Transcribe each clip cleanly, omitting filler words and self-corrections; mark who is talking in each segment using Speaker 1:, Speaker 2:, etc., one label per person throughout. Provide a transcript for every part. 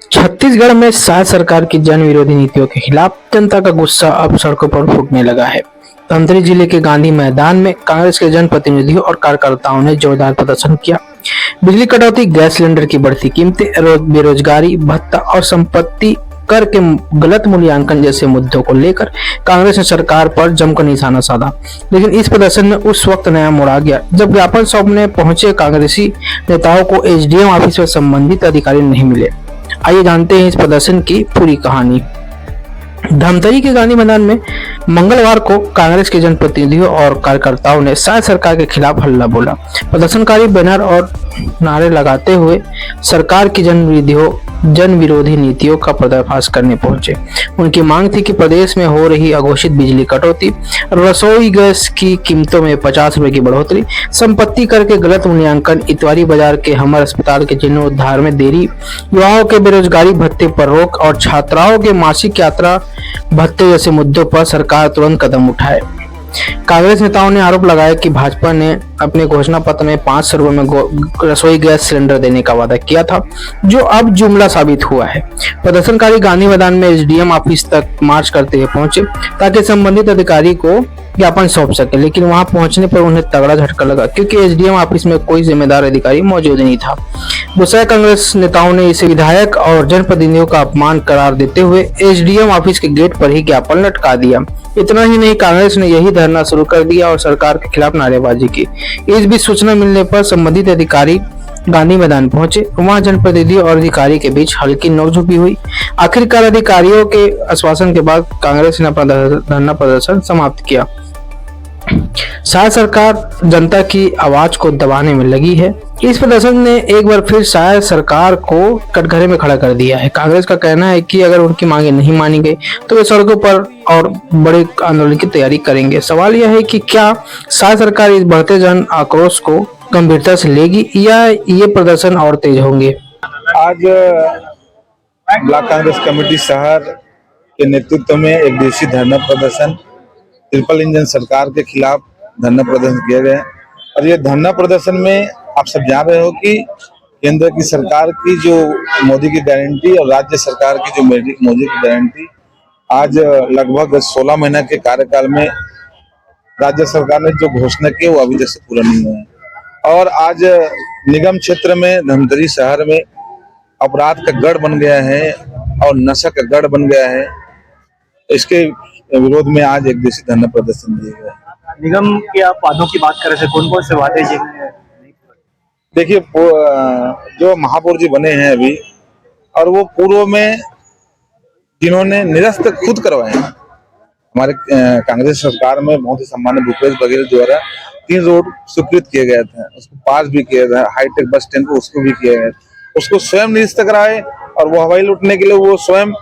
Speaker 1: छत्तीसगढ़ में शाह सरकार की जन विरोधी नीतियों के खिलाफ जनता का गुस्सा अब सड़कों पर फूटने लगा है। धमतरी जिले के गांधी मैदान में कांग्रेस के जनप्रतिनिधियों और कार्यकर्ताओं ने जोरदार प्रदर्शन किया। बिजली कटौती, गैस सिलेंडर की बढ़ती कीमतें, बेरोजगारी भत्ता और संपत्ति कर के गलत मूल्यांकन जैसे मुद्दों को लेकर कांग्रेस ने सरकार पर जमकर निशाना साधा। लेकिन इस प्रदर्शन में उस वक्त नया मोड़ आ गया जब ज्ञापन सौंपने पहुंचे कांग्रेसी नेताओं को एसडीएम ऑफिस में संबंधित अधिकारी नहीं मिले। आइए जानते हैं इस प्रदर्शन की पूरी कहानी। धमतरी के गांधी मैदान में मंगलवार को कांग्रेस के जनप्रतिनिधियों और कार्यकर्ताओं ने शाह सरकार के खिलाफ हल्ला बोला। प्रदर्शनकारी बैनर और नारे लगाते हुए सरकार की जन विरोधी नीतियों का पर्दाफाश करने पहुंचे। उनकी मांग थी कि प्रदेश में हो रही अघोषित बिजली कटौती, रसोई गैस की कीमतों में 50 रुपए की बढ़ोतरी, संपत्ति कर के गलत मूल्यांकन, इतवारी बाजार के हमर अस्पताल के जीर्णोद्धार में देरी, युवाओं के बेरोजगारी भत्ते पर रोक और छात्राओं के मासिक यात्रा भत्ते जैसे मुद्दों पर सरकार तुरंत कदम उठाए। कांग्रेस नेताओं ने आरोप लगाया कि भाजपा ने अपने घोषणा पत्र में 500 रुपए में रसोई गैस सिलेंडर देने का वादा किया था, जो अब जुमला साबित हुआ है। प्रदर्शनकारी गांधी मैदान में एसडीएम ऑफिस तक मार्च करते हुए पहुंचे ताकि संबंधित अधिकारी को ज्ञापन सौंप सके, लेकिन वहां पहुंचने पर उन्हें तगड़ा झटका लगा क्योंकि एसडीएम ऑफिस में कोई जिम्मेदार अधिकारी मौजूद नहीं था। गुस्साए कांग्रेस नेताओं ने इसे विधायक और जनप्रतिनिधियों का अपमान करार देते हुए एसडीएम ऑफिस के गेट पर ही ज्ञापन लटका दिया। इतना ही नहीं, कांग्रेस ने यही धरना शुरू कर दिया और सरकार के खिलाफ नारेबाजी की। इस बीच सूचना मिलने पर संबंधित अधिकारी गांधी मैदान पहुंचे। वहां जनप्रतिनिधियों और अधिकारी के बीच हल्की नोकझोंक भी हुई। आखिरकार अधिकारियों के आश्वासन के बाद कांग्रेस ने अपना धरना प्रदर्शन समाप्त किया। शाह सरकार जनता की आवाज को दबाने में लगी है। इस प्रदर्शन ने एक बार फिर शाह सरकार को कटघरे में खड़ा कर दिया है। कांग्रेस का कहना है कि अगर उनकी मांगे नहीं मानी गई तो वे सड़कों पर और बड़े आंदोलन की तैयारी करेंगे। सवाल यह है कि क्या शाह सरकार इस बढ़ते जन आक्रोश को गंभीरता से लेगी या ये प्रदर्शन और तेज होंगे।
Speaker 2: आज ब्लॉक कांग्रेस कमेटी शहर के नेतृत्व में एक दिवसीय धरना प्रदर्शन ट्रिपल इंजन सरकार के खिलाफ धरना प्रदर्शन किया गया। और ये धरना प्रदर्शन में आप सब जान रहे हो कि केंद्र की सरकार की जो मोदी की गारंटी और राज्य सरकार की जो मोदी की गारंटी आज लगभग 16 महीना के कार्यकाल में राज्य सरकार ने जो घोषणा की वो अभी तक से पूरा नहीं हुआ है। और आज निगम क्षेत्र में धमतरी शहर में अपराध का गढ़ बन गया है और नशा का गढ़ बन गया है। इसके विरोध में आज एक दिवसीय धरना प्रदर्शन दिया गया।
Speaker 3: निगम के आप वादों की बात करें, कौन कौन से वादे जी?
Speaker 2: देखिए, जो महापौर जी बने हैं अभी और वो पूर्व में जिन्होंने निरस्त खुद करवाए हैं, हमारे कांग्रेस सरकार में बहुत ही सम्मानित भूपेश बघेल द्वारा 3 रोड स्वीकृत किए गए थे, उसको पास भी किया था। हाईटेक बस स्टैंड को उसको भी किया गया, उसको स्वयं निरस्त कराए और वो हवाई लूटने के लिए वो स्वयं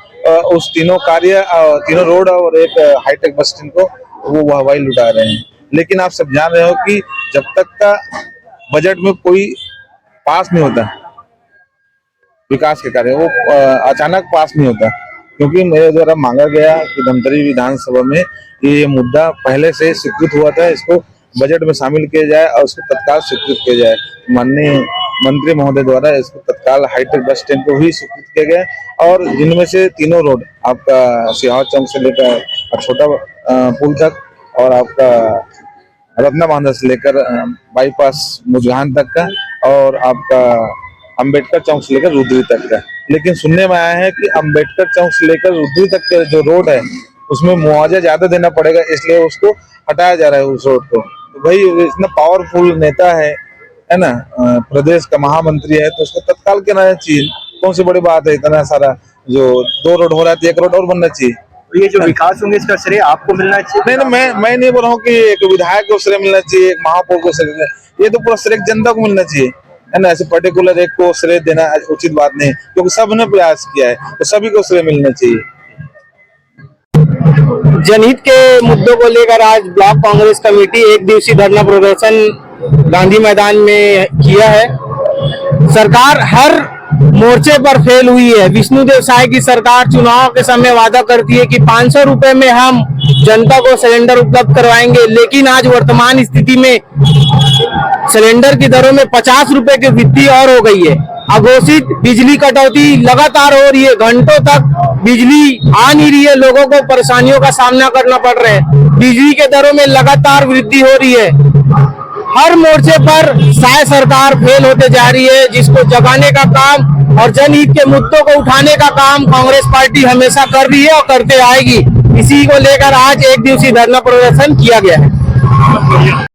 Speaker 2: उस तीनों रोड और एक हाईटेक बस स्टैंड को वो हवाई लुटा रहे हैं। लेकिन आप सब जान रहे हो कि जब तक का बजट में कोई पास नहीं होता विकास के कार्य, वो अचानक पास नहीं होता, क्योंकि मेरे द्वारा मांगा गया कि धमतरी विधानसभा में ये मुद्दा पहले से स्वीकृत हुआ था, इसको बजट में शामिल किया जाए और उसको तत्काल स्वीकृत किया जाए। माननीय मंत्री महोदय द्वारा इसको तत्काल हाईटेक बस स्टैंड को भी स्वीकृत किया गया और जिनमें से तीनों रोड आपका सिहाव चौक से लेकर छोटा पुल तक और आपका रत्ना बांधा से लेकर बाईपास मुजगान तक का और आपका अंबेडकर चौक से लेकर रुद्री तक का। लेकिन सुनने में आया है कि अंबेडकर चौक से लेकर रुद्री तक का जो रोड है उसमें मुआवजा ज्यादा देना पड़ेगा, इसलिए उसको हटाया जा रहा है उस रोड को। तो भाई इतना पावरफुल नेता है ना, प्रदेश का महामंत्री है, तो उसको तत्काल कहना चाहिए। कौन सी बड़ी बात है, इतना सारा जो 2 रोड हो रहा है तो 1 रोड और बनना चाहिए।
Speaker 3: ये जो विकास होंगे इसका श्रेय आपको मिलना चाहिए।
Speaker 2: नहीं, मैं नहीं बोल रहा हूँ कि एक विधायक को श्रेय मिलना चाहिए, एक महापौर को श्रेय, ये तो पूरा श्रेय जनता को मिलना चाहिए, है ना। ऐसे पर्टिकुलर एक को श्रेय देना उचित बात नहीं, क्योंकि सबने प्रयास किया है तो सभी को श्रेय मिलना चाहिए।
Speaker 1: जनहित के मुद्दों को लेकर आज ब्लॉक कांग्रेस कमेटी एक दिवसीय धरना प्रदर्शन गांधी मैदान में किया है। सरकार हर मोर्चे पर फेल हुई है। विष्णुदेव साय की सरकार चुनाव के समय वादा करती है कि 500 रुपए में हम जनता को सिलेंडर उपलब्ध करवाएंगे, लेकिन आज वर्तमान स्थिति में
Speaker 4: सिलेंडर की दरों में 50 रुपए की वृद्धि और हो गई है। अघोषित बिजली कटौती लगातार हो रही है, घंटों तक बिजली आ नहीं रही है, लोगों को परेशानियों का सामना करना पड़ रहा है। बिजली के दरों में लगातार वृद्धि हो रही है। हर मोर्चे पर शायद सरकार फेल होते जा रही है, जिसको जगाने का काम और जनहित के मुद्दों को उठाने का काम कांग्रेस पार्टी हमेशा कर रही है और करते आएगी। इसी को लेकर आज एक दिवसीय धरना प्रदर्शन किया गया है।